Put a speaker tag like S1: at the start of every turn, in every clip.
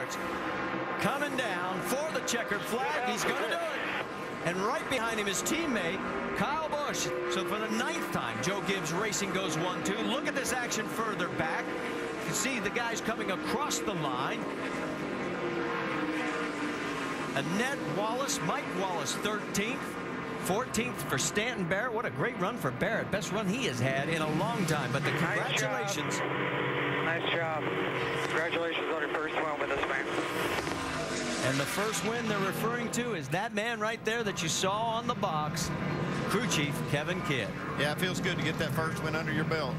S1: starts. Coming down for the checkered flag. He's going to do it. And right behind him is teammate Kyle Busch. So for the 9th time, Joe Gibbs Racing goes 1-2. Look at this action further back. You can see the guys coming across the line. Annette Wallace, Mike Wallace 13th. 14th for Stanton Barrett. What a great run for Barrett. Best run he has had in a long time. But the congratulations.
S2: Nice job. Congratulations on your first win with us, man.
S1: And the first win they're referring to is that man right there that you saw on the box, crew chief Kevin Kidd.
S3: Yeah, it feels good to get that first win under your belt.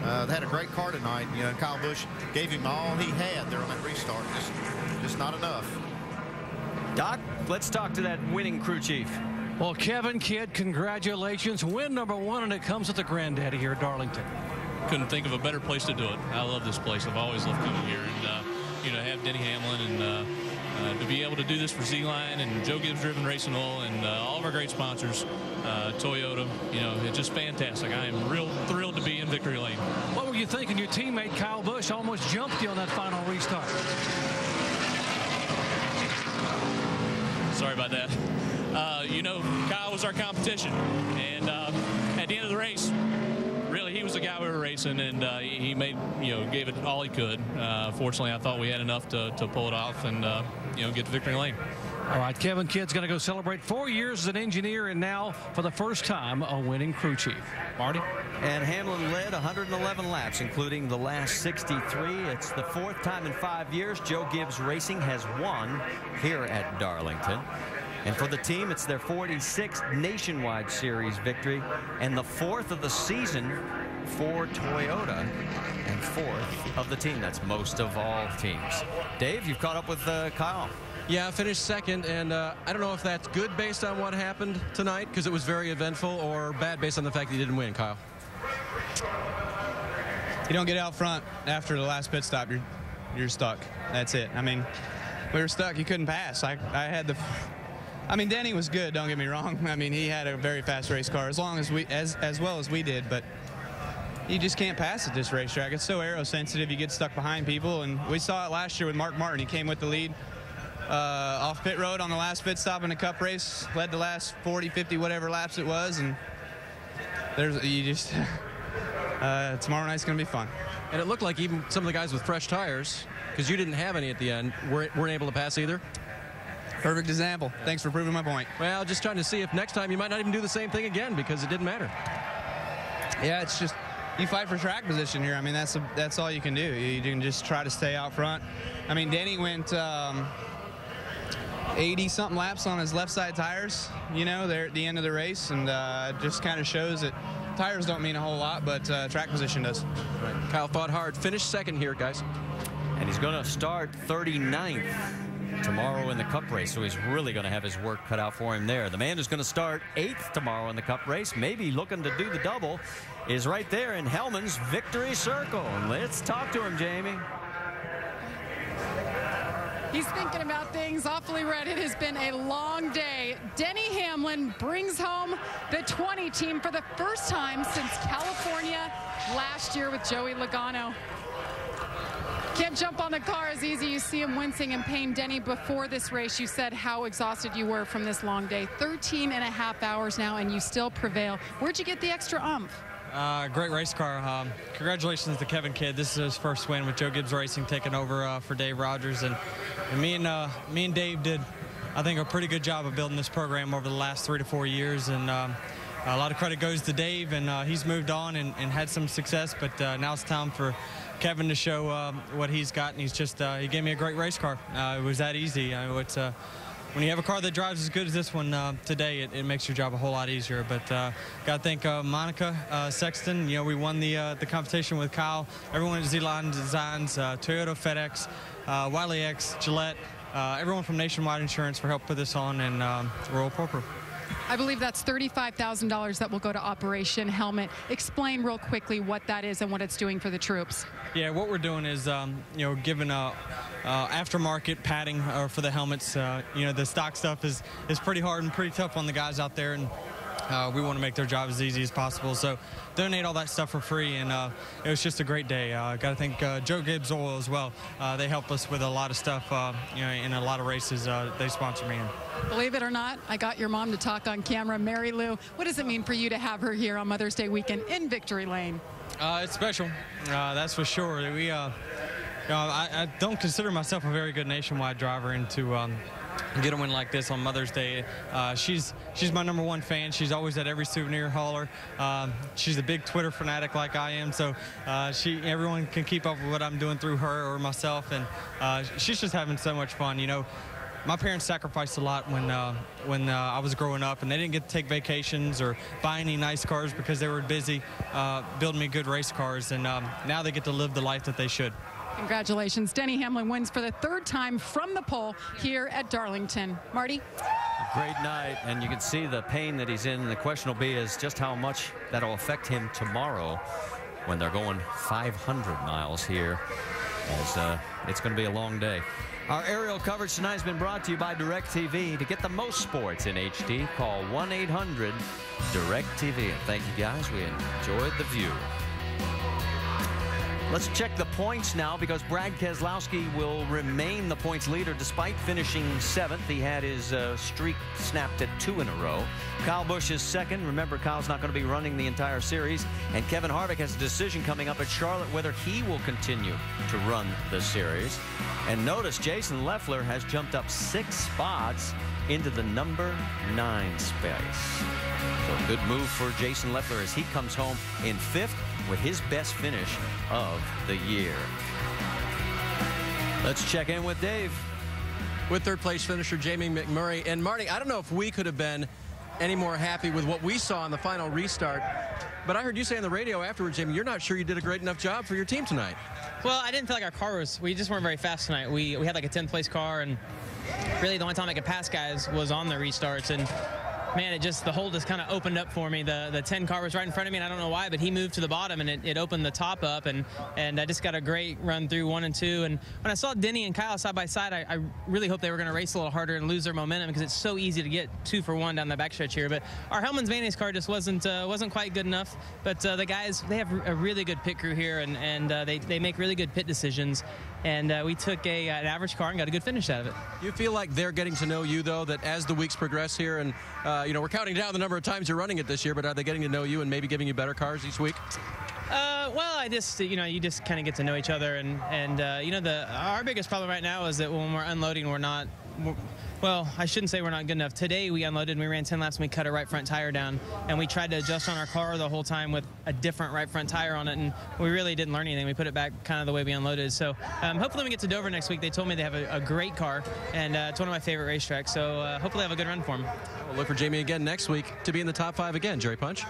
S3: They had a great car tonight. You know, Kyle Busch gave him all he had there on that restart. Just not enough.
S1: Doc, let's talk to that winning crew chief.
S4: Well, Kevin Kidd, congratulations. Win number 1, and it comes with the granddaddy here at Darlington.
S5: Couldn't think of a better place to do it. I love this place. I've always loved coming here. And, you know, have Denny Hamlin and to be able to do this for Z-Line and Joe Gibbs Driven Racing Oil and all of our great sponsors, Toyota, you know, it's just fantastic. I am real thrilled to be in victory lane.
S4: What were you thinking? Your teammate Kyle Busch almost jumped you on that final restart.
S5: Sorry about that. You know, Kyle was our competition, and at the end of the race, really, he was the guy we were racing, and he made, you know, gave it all he could. Fortunately, I thought we had enough to pull it off and, you know, get to victory lane.
S4: All right, Kevin Kidd's going to go celebrate 4 years as an engineer and now, for the first time, a winning crew chief. Marty?
S1: And Hamlin led 111 laps, including the last 63. It's the 4th time in 5 years Joe Gibbs Racing has won here at Darlington. And for the team, it's their 46th Nationwide Series victory and the 4th of the season for Toyota and 4th of the team. That's most of all teams. Dave, you've caught up with Kyle.
S6: Yeah, I finished 2nd, and I don't know if that's good based on what happened tonight, because it was very eventful, or bad based on the fact that you didn't win, Kyle.
S7: You don't get out front after the last pit stop, you're stuck. That's it. I mean, we were stuck. You couldn't pass. I mean, Denny was good, don't get me wrong. I mean, he had a very fast race car, as well as we did, but you just can't pass at this racetrack. It's so aero-sensitive, you get stuck behind people, and we saw it last year with Mark Martin. He came with the lead off pit road on the last pit stop in the Cup race, led the last 40, 50, whatever laps it was, and tomorrow night's going to be fun.
S6: And it looked like even some of the guys with fresh tires, because you didn't have any at the end, weren't able to pass either.
S7: Perfect example. Thanks for proving my point.
S6: Well, just trying to see if next time you might not even do the same thing again, because it didn't matter.
S7: Yeah, it's just you fight for track position here. I mean, that's all you can do. You can just try to stay out front. I mean, Denny went 80-something laps on his left side tires, you know, there at the end of the race, and just kind of shows that tires don't mean a whole lot, but track position does.
S6: Right. Kyle fought hard. Finished 2nd here, guys.
S1: And he's going to start 39th tomorrow in the Cup race, so he's really going to have his work cut out for him there. The man who's going to start 8th tomorrow in the Cup race, maybe looking to do the double, is right there in Hellman's victory circle. And let's talk to him, Jamie.
S8: He's thinking about things awfully red. It has been a long day. Denny Hamlin brings home the 20 team for the first time since California last year with Joey Logano. Can't jump on the car as easy. You see him wincing in pain. Denny, before this race, you said how exhausted you were from this long day. 13 and a half hours now, and you still prevail. Where'd you get the extra oomph?
S9: Great race car. Congratulations to Kevin Kidd. This is his first win with Joe Gibbs Racing, taking over for Dave Rogers. And me and Dave did, I think, a pretty good job of building this program over the last 3 to 4 years. And a lot of credit goes to Dave, and he's moved on and had some success. But now it's time for Kevin to show what he's got, and he's just he gave me a great race car. It was that easy. When you have a car that drives as good as this one today, it makes your job a whole lot easier. But got to thank Monica Sexton. You know, we won the competition with Kyle. Everyone at Z-Line Designs, Toyota, FedEx, Wiley X, Gillette, everyone from Nationwide Insurance for help put this on, and Royal Porpoise.
S8: I believe that's $35,000 that will go to Operation Helmet. Explain real quickly what that is and what it's doing for the troops.
S9: Yeah, what we're doing is, you know, giving aftermarket padding for the helmets. You know, the stock stuff is pretty hard and pretty tough on the guys out there, and we want to make their job as easy as possible. So donate all that stuff for free, and it was just a great day. Got to thank Joe Gibbs Oil as well. They help us with a lot of stuff, in a lot of races they sponsor me in.
S8: Believe it or not, I got your mom to talk on camera. Mary Lou, what does it mean for you to have her here on Mother's Day weekend in Victory Lane?
S9: It's special, that's for sure. I don't consider myself a very good nationwide driver, and to get a win like this on Mother's Day, she's my #1 fan. She's always at every souvenir hauler. She's a big Twitter fanatic like I am, so everyone can keep up with what I'm doing through her or myself, and she's just having so much fun. My parents sacrificed a lot when I was growing up, and they didn't get to take vacations or buy any nice cars because they were busy building me good race cars, and now they get to live the life that they should.
S8: Congratulations. Denny Hamlin wins for the 3rd time from the pole here at Darlington. Marty?
S1: Great night, and you can see the pain that he's in. The question will be is just how much that'll affect him tomorrow when they're going 500 miles here, as it's going to be a long day. Our aerial coverage tonight has been brought to you by DirecTV. To get the most sports in HD, call 1-800-DirecTV. And thank you, guys. We enjoyed the view. Let's check the points now, because Brad Keselowski will remain the points leader despite finishing 7th. He had his streak snapped at 2 in a row. Kyle Busch is 2nd. Remember, Kyle's not going to be running the entire series. And Kevin Harvick has a decision coming up at Charlotte whether he will continue to run the series. And notice Jason Leffler has jumped up 6 spots into the #9 space. So a good move for Jason Leffler as he comes home in 5th with his best finish of the year. Let's check in with Dave.
S6: With 3rd place finisher Jamie McMurray. And Marty, I don't know if we could have been any more happy with what we saw in the final restart, but I heard you say on the radio afterwards, Jamie, you're not sure you did a great enough job for your team tonight.
S10: Well, I didn't feel like our car we just weren't very fast tonight. We had like a 10th place car, and really the only time I could pass guys was on the restarts, and man, the hole just kind of opened up for me. The 10 car was right in front of me, and I don't know why, but he moved to the bottom, and it opened the top up, and I just got a great run through 1 and 2. And when I saw Denny and Kyle side by side, I really hoped they were going to race a little harder and lose their momentum, because it's so easy to get 2 for 1 down the backstretch here. But our Hellman's Mayonnaise car just wasn't quite good enough. But the guys, they have a really good pit crew here, and they make really good pit decisions. And we took an average car and got a good finish out of it.
S6: Do you feel like they're getting to know you, though, that as the weeks progress here, and we're counting down the number of times you're running it this year, but are they getting to know you and maybe giving you better cars each week?
S10: Well, you just kind of get to know each other, and our biggest problem right now is that when we're unloading, well, I shouldn't say we're not good enough. Today we unloaded and we ran 10 laps and we cut a right front tire down, and we tried to adjust on our car the whole time with a different right front tire on it, and we really didn't learn anything. We put it back kind of the way we unloaded. So hopefully when we get to Dover next week, they told me they have a great car, and it's one of my favorite racetracks, so hopefully I have a good run for them.
S6: We'll look for Jamie again next week to be in the top 5 again. Jerry Punch.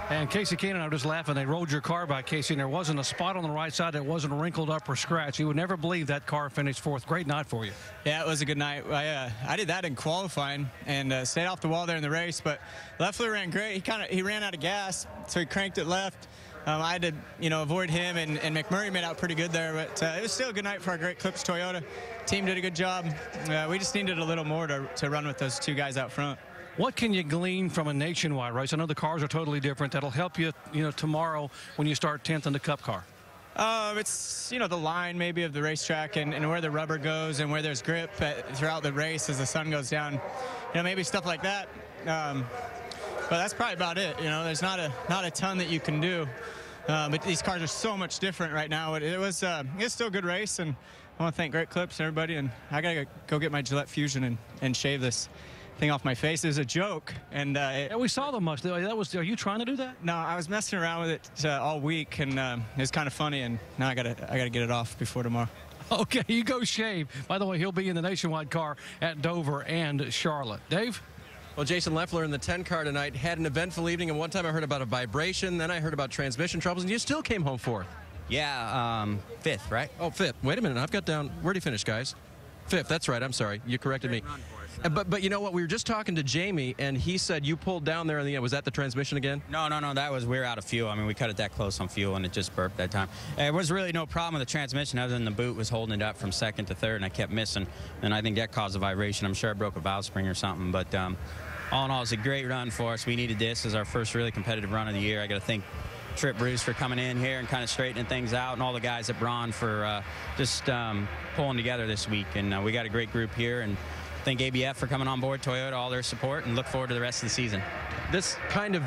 S4: And Casey Keenan, I'm just laughing. They rolled your car by, Casey, and there wasn't a spot on the right side that wasn't wrinkled up or scratched. You would never believe that car finished 4th. Great night for you.
S11: Yeah, it was a good night. I did that in qualifying and stayed off the wall there in the race, but Leffler ran great. He ran out of gas, so he cranked it left. I had to, avoid him, and McMurray made out pretty good there, but it was still a good night for our great Clips Toyota. Team did a good job. We just needed a little more to run with those 2 guys out front.
S4: What can you glean from a nationwide race? I know the cars are totally different. That'll help you, tomorrow when you start 10th in the Cup car.
S11: It's, the line maybe of the racetrack and where the rubber goes and where there's grip throughout the race as the sun goes down. Maybe stuff like that. But that's probably about it. There's not a ton that you can do. But these cars are so much different right now. It's still a good race, and I want to thank Great Clips and everybody. And I got to go get my Gillette Fusion and shave this thing off my face. It was a joke, and
S4: yeah, we saw the mustache. Are you trying to do that?
S11: No, I was messing around with it all week, and it was kind of funny, and now I gotta get it off before tomorrow.
S4: Okay, you go shave. By the way, he'll be in the nationwide car at Dover and Charlotte. Dave?
S6: Well, Jason Leffler in the 10 car tonight had an eventful evening, and one time I heard about a vibration, then I heard about transmission troubles, and you still came home 4th.
S12: Yeah, 5th, right?
S6: Oh, 5th. Wait a minute, I've got down. Where'd he finish, guys? 5th, that's right. I'm sorry. You corrected me. But you know what? We were just talking to Jamie, and he said you pulled down there in the end. Was that the transmission again?
S12: No. We were out of fuel. I mean, we cut it that close on fuel, and it just burped that time. There was really no problem with the transmission other than the boot was holding it up from 2nd to 3rd, and I kept missing. And I think that caused a vibration. I'm sure I broke a valve spring or something. But all in all, it's a great run for us. We needed this as our first really competitive run of the year. I got to thank Trip Bruce for coming in here and kind of straightening things out, and all the guys at Braun for just pulling together this week. And we got a great group here, and thank ABF for coming on board, Toyota, all their support, and look forward to the rest of the season.
S6: This kind of